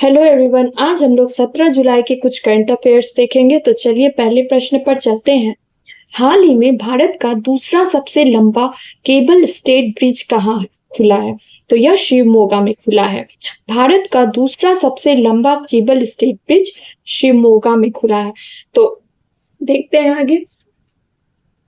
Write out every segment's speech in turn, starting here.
Hello everyone, आज हम लोग 17 जुलाई के कुछ करंट अफेयर्स देखेंगे। तो चलिए पहले प्रश्न पर चलते हैं। हाल ही में भारत का दूसरा सबसे लंबा केबल स्टेड ब्रिज कहाँ खुला है? तो यह शिवमोगा में खुला है। भारत का दूसरा सबसे लंबा केबल स्टेड ब्रिज शिवमोगा में खुला है। तो देखते हैं आगे।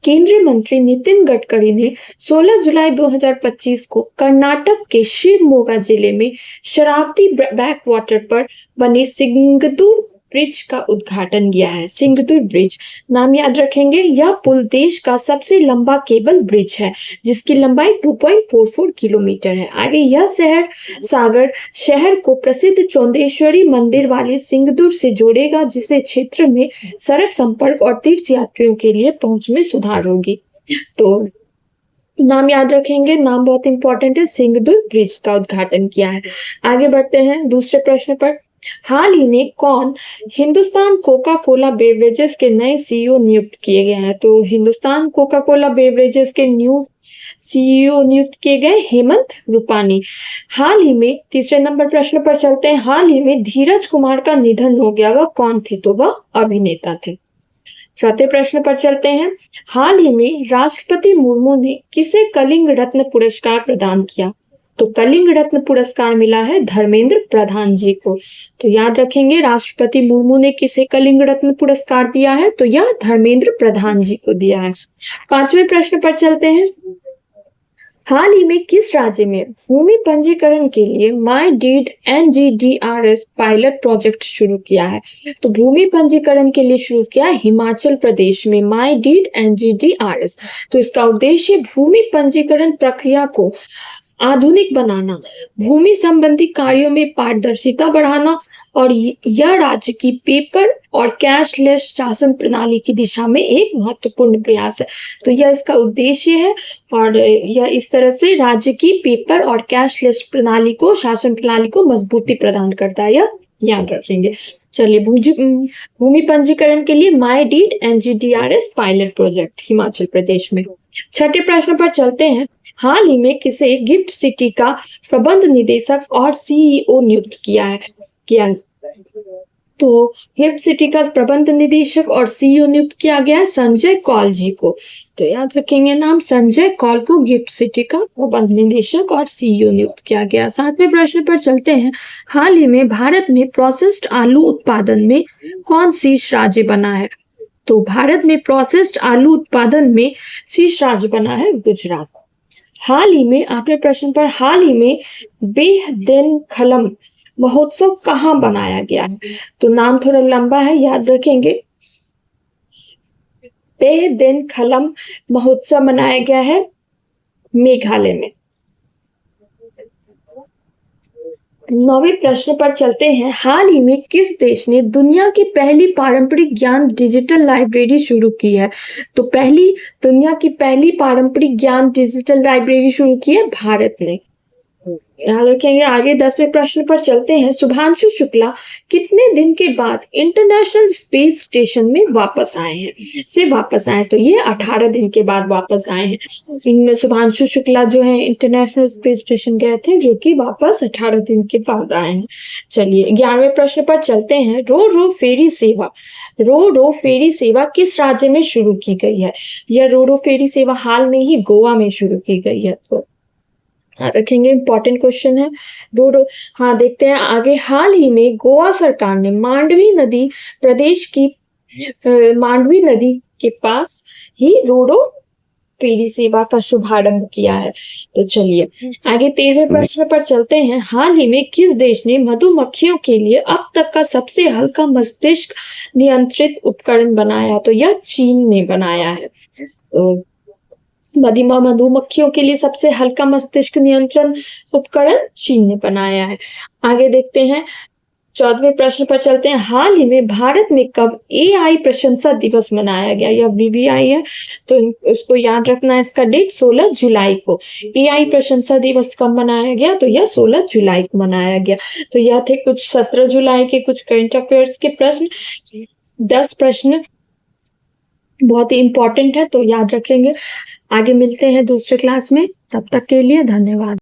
केंद्रीय मंत्री नितिन गडकरी ने 16 जुलाई 2025 को कर्नाटक के शिवमोगा जिले में शरावती बैक वाटर पर बने सिंगदूर ब्रिज का उद्घाटन किया है। सिंगदूर ब्रिज नाम याद रखेंगे। यह पुल देश का सबसे लंबा केबल ब्रिज है जिसकी लंबाई 2.44 किलोमीटर है। आगे यह सागर शहर को प्रसिद्ध चौंदेश्वरी मंदिर वाले सिंगदूर से जोड़ेगा, जिससे क्षेत्र में सड़क संपर्क और तीर्थ यात्रियों के लिए पहुंच में सुधार होगी। तो नाम याद रखेंगे, नाम बहुत इंपॉर्टेंट है। सिंगदूर ब्रिज का उद्घाटन किया है। आगे बढ़ते हैं दूसरे प्रश्न पर। हाल ही में कौन हिंदुस्तान कोका कोला बेवरेजेस के नए सीईओ नियुक्त किए गए हैं? तो हिंदुस्तान कोका कोला बेवरेजेस के न्यू सीईओ नियुक्त किए गए हेमंत रूपानी। हाल ही में तीसरे नंबर प्रश्न पर चलते हैं। हाल ही में धीरज कुमार का निधन हो गया, वह कौन थे? तो वह अभिनेता थे। चौथे प्रश्न पर चलते हैं। हाल ही में राष्ट्रपति मुर्मू ने किसे कलिंग रत्न पुरस्कार प्रदान किया? तो कलिंग रत्न पुरस्कार मिला है धर्मेंद्र प्रधान जी को। तो याद रखेंगे, राष्ट्रपति मुर्मू ने किसे कलिंग रत्न पुरस्कार दिया है? तो यह धर्मेंद्र प्रधान जी को दिया है। पांचवें प्रश्न पर चलते हैं। हाल ही में किस राज्य में भूमि पंजीकरण के लिए my deed NGDRS pilot project शुरू किया है? तो भूमि पंजीकरण के लिए शुरू किया हिमाचल प्रदेश में माई डीड NGDRS। तो इसका उद्देश्य भूमि पंजीकरण प्रक्रिया को आधुनिक बनाना, भूमि संबंधी कार्यों में पारदर्शिता बढ़ाना और यह राज्य की पेपर और कैशलेस शासन प्रणाली की दिशा में एक महत्वपूर्ण प्रयास है। तो यह इसका उद्देश्य है और यह इस तरह से राज्य की पेपर और कैशलेस प्रणाली को, शासन प्रणाली को मजबूती प्रदान करता है। यह याद रखेंगे। चलिए, भूमि पंजीकरण के लिए my deed NGDRS pilot project Himachal Pradesh में। छठे प्रश्न पर चलते हैं। हाल ही में किसे गिफ्ट सिटी का प्रबंध निदेशक और CEO नियुक्त किया? तो गिफ्ट सिटी का प्रबंध निदेशक और CEO नियुक्त किया गया है संजय कौल जी को। तो याद रखेंगे नाम, संजय कौल को गिफ्ट सिटी का प्रबंध निदेशक और CEO नियुक्त किया गया। सातवें प्रश्न पर चलते हैं। हाल ही में भारत में प्रोसेस्ड आलू उत्पादन में कौन शीर्ष राज्य बना है? तो भारत में प्रोसेस्ड आलू उत्पादन में शीर्ष राज्य बना है गुजरात। हाल ही में आठवें प्रश्न पर, हाल ही में बेहदेनखलम महोत्सव कहाँ बनाया गया है? तो नाम थोड़ा लंबा है, याद रखेंगे। बेहदेनखलम महोत्सव मनाया गया है मेघालय में। नौवें प्रश्न पर चलते हैं। हाल ही में किस देश ने दुनिया की पहली पारंपरिक ज्ञान डिजिटल लाइब्रेरी शुरू की है? तो दुनिया की पहली पारंपरिक ज्ञान डिजिटल लाइब्रेरी शुरू की है भारत ने। याद रखेंगे। आगे 10वें प्रश्न पर चलते हैं। शुभांशु शुक्ला कितने दिन के बाद इंटरनेशनल स्पेस स्टेशन में वापस आए हैं? तो ये 18 दिन के बाद वापस आए हैं। इनमें शुभांशु शुक्ला जो है इंटरनेशनल स्पेस स्टेशन गए थे, जो कि वापस 18 दिन के बाद आए हैं। चलिए 11वें प्रश्न पर चलते हैं। रो रो फेरी सेवा किस राज्य में शुरू की गई है? यह रो फेरी सेवा हाल में ही गोवा में शुरू की गई है। तो रखेंगे, इंपॉर्टेंट क्वेश्चन है। हाँ, देखते हैं आगे। हाल ही में गोवा सरकार ने मांडवी नदी के पास ही रो फेरी सेवा का शुभारंभ किया है। तो चलिए आगे 13वें प्रश्न पर चलते हैं। हाल ही में किस देश ने मधुमक्खियों के लिए अब तक का सबसे हल्का मस्तिष्क नियंत्रित उपकरण बनाया? तो यह चीन ने बनाया है। तो मधुमक्खियों के लिए सबसे हल्का मस्तिष्क नियंत्रण उपकरण चीन ने बनाया है। आगे देखते हैं 14वें प्रश्न पर चलते हैं। हाल ही में भारत में कब AI प्रशंसा दिवस मनाया गया? यह BBI है, तो उसको याद रखना है। इसका डेट 16 जुलाई को। AI प्रशंसा दिवस कब मनाया गया? तो यह 16 जुलाई को मनाया गया। तो यह थे कुछ 17 जुलाई के कुछ करंट अफेयर्स के प्रश्न। 10 प्रश्न बहुत ही इंपॉर्टेंट है, तो याद रखेंगे। आगे मिलते हैं दूसरे क्लास में। तब तक के लिए धन्यवाद।